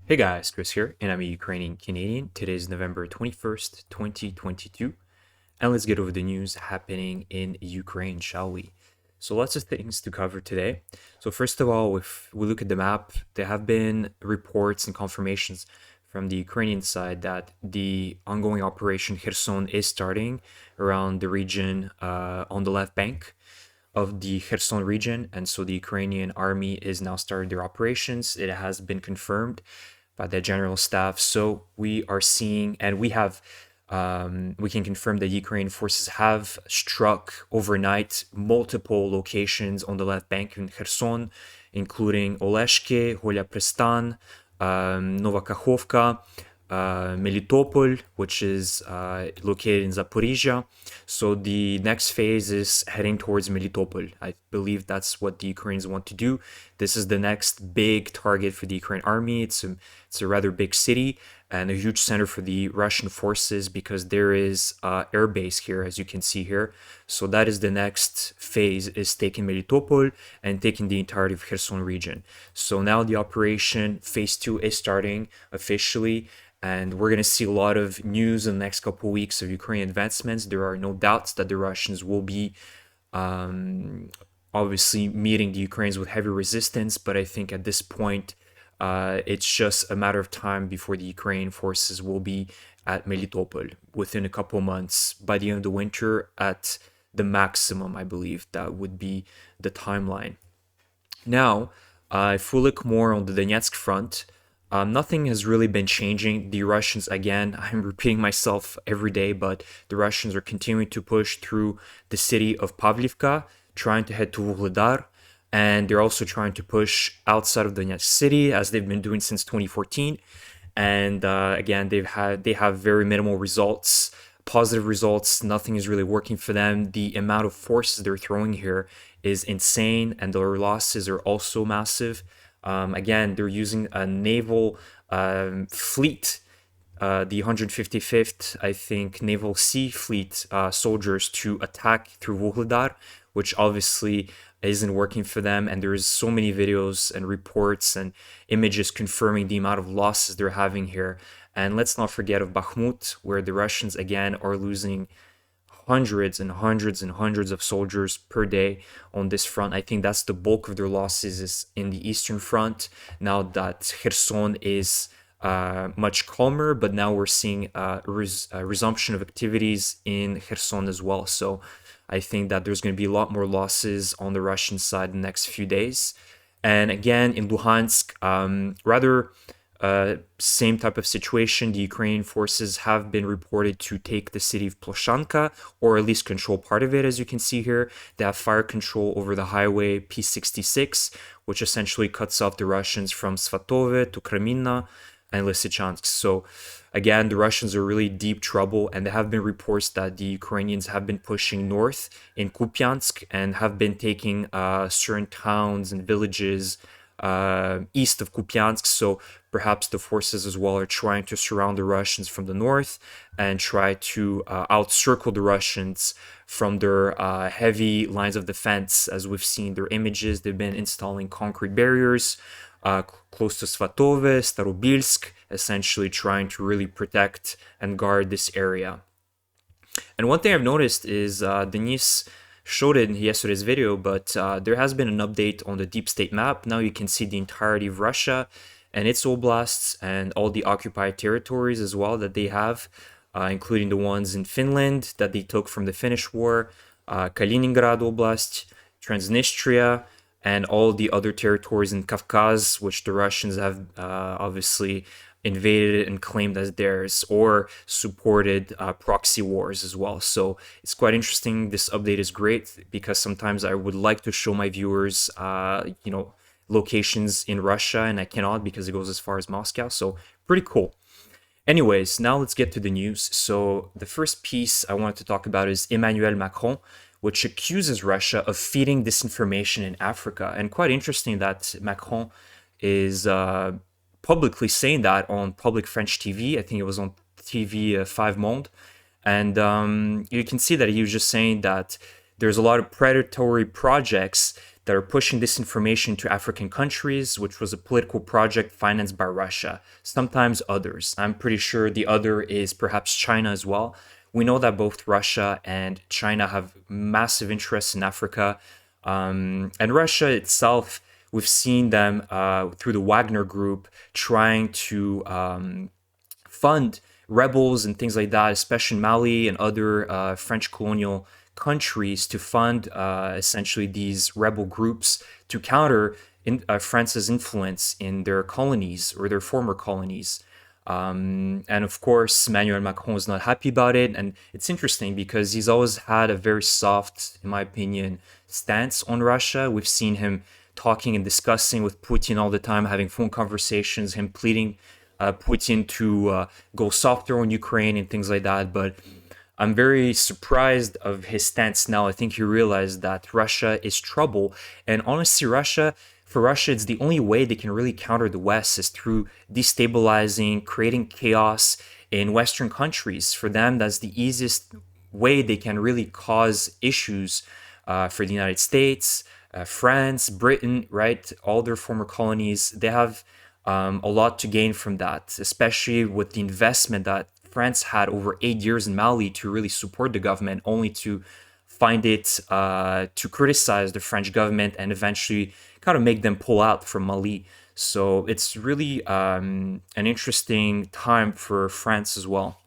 Hey guys, Chris here, and I'm a Ukrainian Canadian. Today is November 21st, 2022, and let's get over the news happening in Ukraine, shall we? So, lots of things to cover today. So, first of all, if we look at the map, there have been reports and confirmations from the Ukrainian side that the ongoing operation Kherson is starting around the region on the left bank of the Kherson region. And so the Ukrainian army is now starting their operations. It has been confirmed by the general staff. So we are seeing, and we can confirm that Ukrainian forces have struck overnight multiple locations on the left bank in Kherson, including Oleshki, Holia Prestan, Nova Kakhovka, Melitopol, which is located in Zaporizhia. So the next phase is heading towards Melitopol. I believe that's what the Ukrainians want to do. This is the next big target for the Ukrainian army. It's a rather big city and a huge center for the Russian forces because there is air base here, as you can see here. So that is the next phase, is taking Melitopol and taking the entirety of Kherson region. So now the operation phase 2 is starting officially, and we're going to see a lot of news in the next couple of weeks of Ukrainian advancements. There are no doubts that the Russians will be obviously meeting the Ukrainians with heavy resistance, but I think at this point, it's just a matter of time before the Ukrainian forces will be at Melitopol within a couple of months. By the end of the winter, at the maximum, I believe that would be the timeline. Now, if we look more on the Donetsk front, nothing has really been changing. The Russians, again, I'm repeating myself every day, but the Russians are continuing to push through the city of Pavlivka, trying to head to Vuhledar, and they're also trying to push outside of Donetsk city, as they've been doing since 2014. And again, they have very minimal results, positive results. Nothing is really working for them. The amount of forces they're throwing here is insane, and their losses are also massive. Again, they're using a naval fleet, the 155th, I think, Naval Sea Fleet soldiers to attack through Vuhledar, which obviously isn't working for them. And there's so many videos and reports and images confirming the amount of losses they're having here. And let's not forget of Bakhmut, where the Russians, again, are losing hundreds and hundreds and hundreds of soldiers per day on this front. I think that's the bulk of their losses is in the Eastern Front. Now that Kherson is much calmer, but now we're seeing a resumption of activities in Kherson as well. So I think that there's going to be a lot more losses on the Russian side in the next few days. And again, in Luhansk, rather same type of situation. The Ukrainian forces have been reported to take the city of Ploshanka, or at least control part of it, as you can see here. They have fire control over the highway P66, which essentially cuts off the Russians from Svatove to Kreminna and Lysychansk. So again, the Russians are really deep trouble, and there have been reports that the Ukrainians have been pushing north in Kupiansk and have been taking certain towns and villages east of Kupiansk. So perhaps the forces as well are trying to surround the Russians from the north and try to outcircle the Russians from their heavy lines of defense. As we've seen their images, they've been installing concrete barriers close to Svatove, Starobilsk, essentially trying to really protect and guard this area. And one thing I've noticed is Denis showed it in yesterday's video, but there has been an update on the deep state map. Now you can see the entirety of Russia and its oblasts and all the occupied territories as well that they have, including the ones in Finland that they took from the Finnish War, Kaliningrad Oblast, Transnistria, and all the other territories in Kavkaz, which the Russians have obviously invaded and claimed as theirs, or supported proxy wars as well. So it's quite interesting. This update is great because sometimes I would like to show my viewers, locations in Russia, and I cannot because it goes as far as Moscow. So pretty cool. Anyways, now let's get to the news. So the first piece I wanted to talk about is Emmanuel Macron, which accuses Russia of feeding disinformation in Africa. And quite interesting that Macron is publicly saying that on public French TV. I think it was on TV 5 Monde. And you can see that he was just saying that there's a lot of predatory projects that are pushing disinformation to African countries, which was a political project financed by Russia, sometimes others. I'm pretty sure the other is perhaps China as well. We know that both Russia and China have massive interests in Africa. And Russia itself, we've seen them through the Wagner Group trying to fund rebels and things like that, especially in Mali and other French colonial countries, to fund essentially these rebel groups to counter France's influence in their colonies or their former colonies. And of course, Emmanuel Macron is not happy about it. And it's interesting because he's always had a very soft, in my opinion, stance on Russia. We've seen him talking and discussing with Putin all the time, having phone conversations, him pleading Putin to go softer on Ukraine and things like that. But I'm very surprised of his stance now. I think he realized that Russia is trouble. And honestly, for Russia, it's the only way they can really counter the West is through destabilizing, creating chaos in Western countries. For them, that's the easiest way they can really cause issues for the United States, France, Britain, right? All their former colonies, they have a lot to gain from that, especially with the investment that France had over 8 years in Mali to really support the government, only to find it to criticize the French government and eventually kind of make them pull out from Mali. So it's really an interesting time for France as well.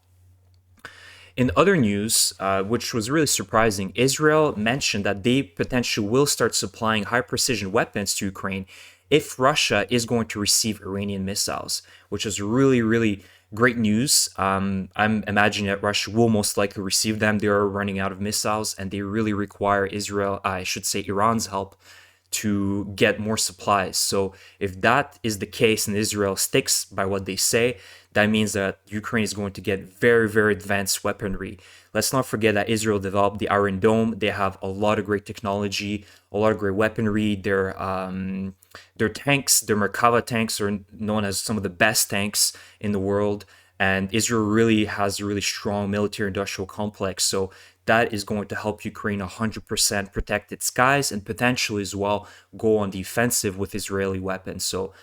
In other news, which was really surprising, Israel mentioned that they potentially will start supplying high precision weapons to Ukraine if Russia is going to receive Iranian missiles, which is really, really great news. I'm imagining that Russia will most likely receive them. They are running out of missiles and they really require Iran's help to get more supplies. So if that is the case and Israel sticks by what they say, that means that Ukraine is going to get very, very advanced weaponry. Let's not forget that Israel developed the Iron Dome. They have a lot of great technology, a lot of great weaponry. Their tanks, their Merkava tanks, are known as some of the best tanks in the world. And Israel really has a really strong military-industrial complex. So that is going to help Ukraine 100% protect its skies and potentially as well go on the offensive with Israeli weapons. So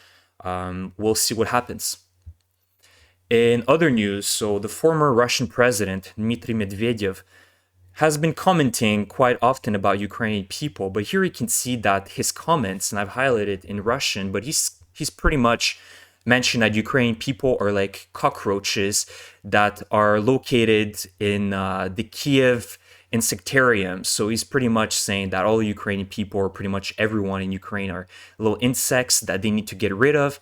we'll see what happens. In other news, so the former Russian president, Dmitry Medvedev, has been commenting quite often about Ukrainian people, but here you can see that his comments, and I've highlighted in Russian, but he's pretty much mentioned that Ukrainian people are like cockroaches that are located in the Kiev insectarium. So he's pretty much saying that all Ukrainian people, or pretty much everyone in Ukraine, are little insects that they need to get rid of.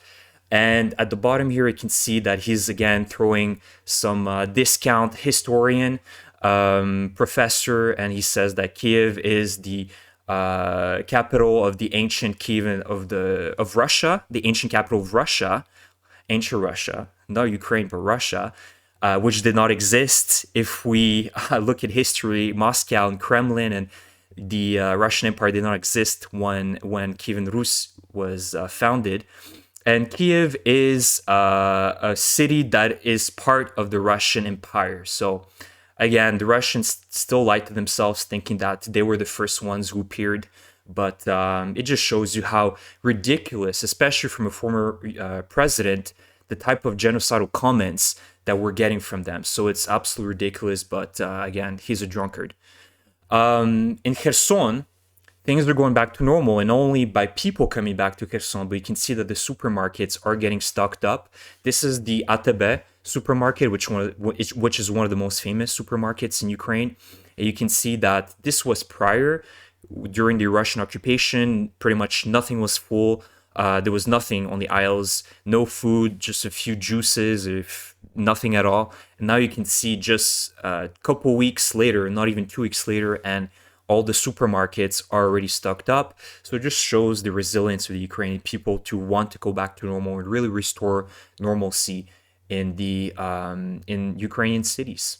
And at the bottom here, you can see that he's again throwing some discount historian professor, and he says that Kiev is the capital of the ancient Kiev of Russia, the ancient capital of Russia, ancient Russia, not Ukraine, but Russia, which did not exist. If we look at history, Moscow and Kremlin and the Russian Empire did not exist when Kievan Rus was founded. And Kiev is a city that is part of the Russian Empire. So again, the Russians still lie to themselves thinking that they were the first ones who appeared. But it just shows you how ridiculous, especially from a former president, the type of genocidal comments that we're getting from them. So it's absolutely ridiculous. But again, he's a drunkard. In Kherson, things are going back to normal, and not only by people coming back to Kherson, but you can see that the supermarkets are getting stocked up. This is the ATB supermarket, which is one of the most famous supermarkets in Ukraine. And you can see that this was prior, during the Russian occupation. Pretty much nothing was full. There was nothing on the aisles, no food, just a few juices, if nothing at all. And now you can see just a couple weeks later, not even 2 weeks later, and all the supermarkets are already stocked up. So it just shows the resilience of the Ukrainian people to want to go back to normal and really restore normalcy in Ukrainian cities.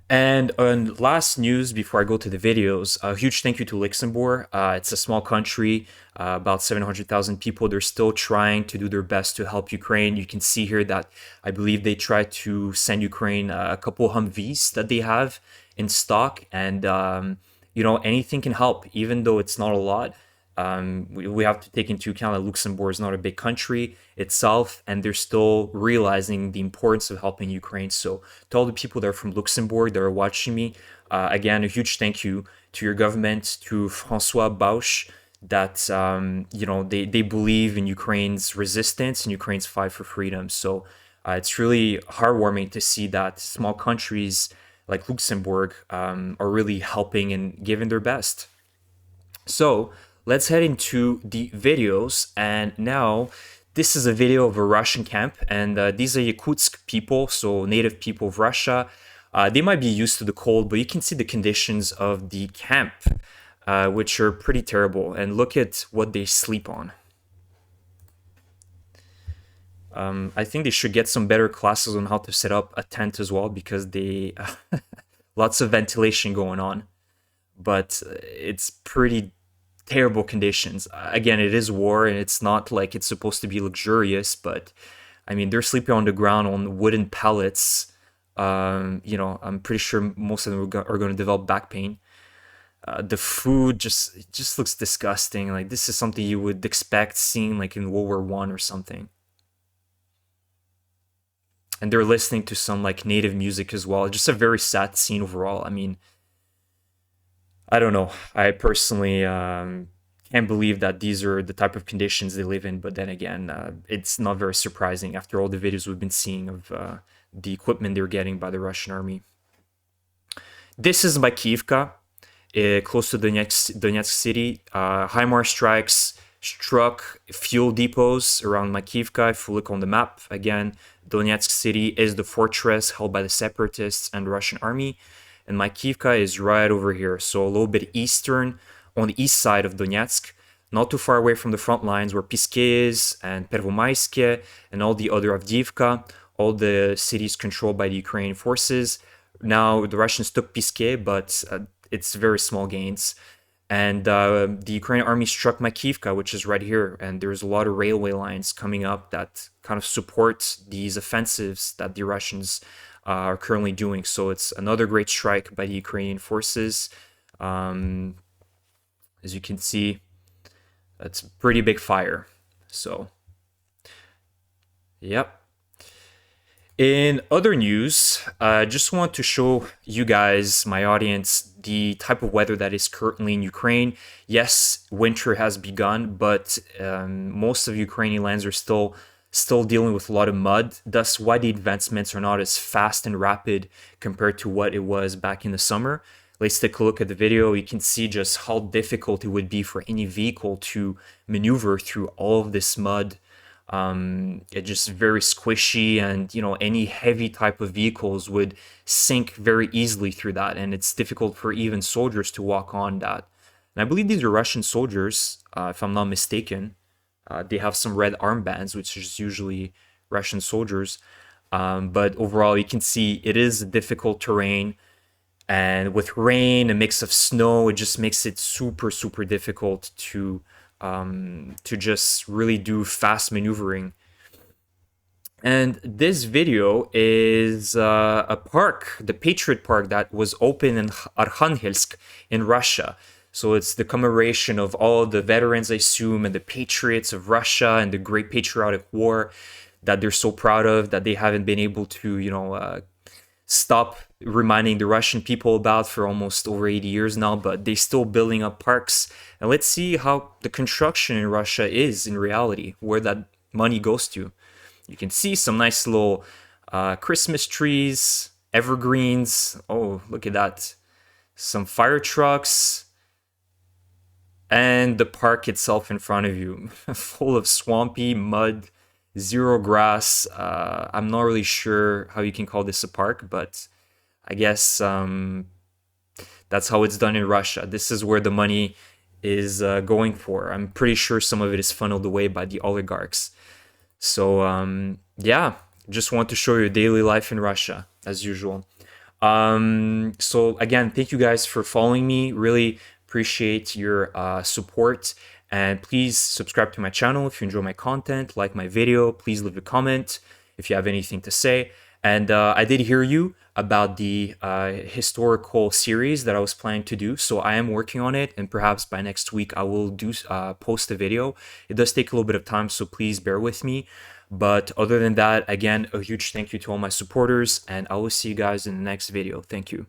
And on last news, before I go to the videos, a huge thank you to Luxembourg. It's a small country, about 700,000 people. They're still trying to do their best to help Ukraine. You can see here that I believe they tried to send Ukraine a couple Humvees that they have in stock. And anything can help, even though it's not a lot. We have to take into account that Luxembourg is not a big country itself, and they're still realizing the importance of helping Ukraine. So, to all the people that are from Luxembourg that are watching me, again, a huge thank you to your government, to Francois Bauch, that they believe in Ukraine's resistance and Ukraine's fight for freedom. So, it's really heartwarming to see that small countries like Luxembourg are really helping and giving their best. So let's head into the videos. And now this is a video of a Russian camp, and these are Yakutsk people, so native people of Russia. They might be used to the cold, but you can see the conditions of the camp, which are pretty terrible. And look at what they sleep on. I think they should get some better classes on how to set up a tent as well, because they lots of ventilation going on, but it's pretty terrible conditions. Again, it is war, and it's not like it's supposed to be luxurious, but I mean, they're sleeping on the ground on wooden pallets. I'm pretty sure most of them are going to develop back pain. The food just looks disgusting. Like, this is something you would expect seeing like in World War One or something. And they're listening to some like native music as well. Just a very sad scene overall. I mean, I don't know. I personally can't believe that these are the type of conditions they live in. But then again, it's not very surprising after all the videos we've been seeing of the equipment they're getting by the Russian army. This is Makivka, close to Donetsk city. HIMARS strikes struck fuel depots around Makivka. If you look on the map, again, Donetsk city is the fortress held by the separatists and the Russian army. And Makivka is right over here, so a little bit eastern, on the east side of Donetsk, not too far away from the front lines where Piske is, and Pervomayske, and all the other Avdiivka, all the cities controlled by the Ukrainian forces. Now, the Russians took Piske, but it's very small gains. And the Ukrainian army struck Makivka, which is right here, and there's a lot of railway lines coming up that kind of support these offensives that the Russians are currently doing. So it's another great strike by the Ukrainian forces. As you can see, it's a pretty big fire. So, yep. In other news, I just want to show you guys, my audience, the type of weather that is currently in Ukraine. Yes, winter has begun, but most of Ukrainian lands are still dealing with a lot of mud. Thus, why the advancements are not as fast and rapid compared to what it was back in the summer. Let's take a look at the video. You can see just how difficult it would be for any vehicle to maneuver through all of this mud. It's just very squishy, and any heavy type of vehicles would sink very easily through that, and it's difficult for even soldiers to walk on that. And I believe these are Russian soldiers, if I'm not mistaken. They have some red armbands, which is usually Russian soldiers. But overall, you can see it is difficult terrain, and with rain, a mix of snow, it just makes it super, super difficult to just really do fast maneuvering. And this video is a park, the Patriot Park, that was open in Arkhangelsk in Russia. So it's the commemoration of all the veterans, I assume, and the patriots of Russia and the Great Patriotic War that they're so proud of, that they haven't been able to, stop reminding the Russian people about for almost over 80 years now, but they're still building up parks. And let's see how the construction in Russia is in reality, where that money goes to. You can see some nice little Christmas trees, evergreens. Oh, look at that. Some fire trucks. And the park itself in front of you, full of swampy mud, zero grass. I'm not really sure how you can call this a park, but I guess that's how it's done in Russia. This is where the money is going for. I'm pretty sure some of it is funneled away by the oligarchs. So, yeah, just want to show you daily life in Russia, as usual. So, again, thank you guys for following me. Really appreciate your support. And please subscribe to my channel if you enjoy my content, like my video. Please leave a comment if you have anything to say. And I did hear you about the historical series that I was planning to do. So I am working on it, and perhaps by next week I will do post a video. It does take a little bit of time, so please bear with me. But other than that, again, a huge thank you to all my supporters, and I will see you guys in the next video. Thank you.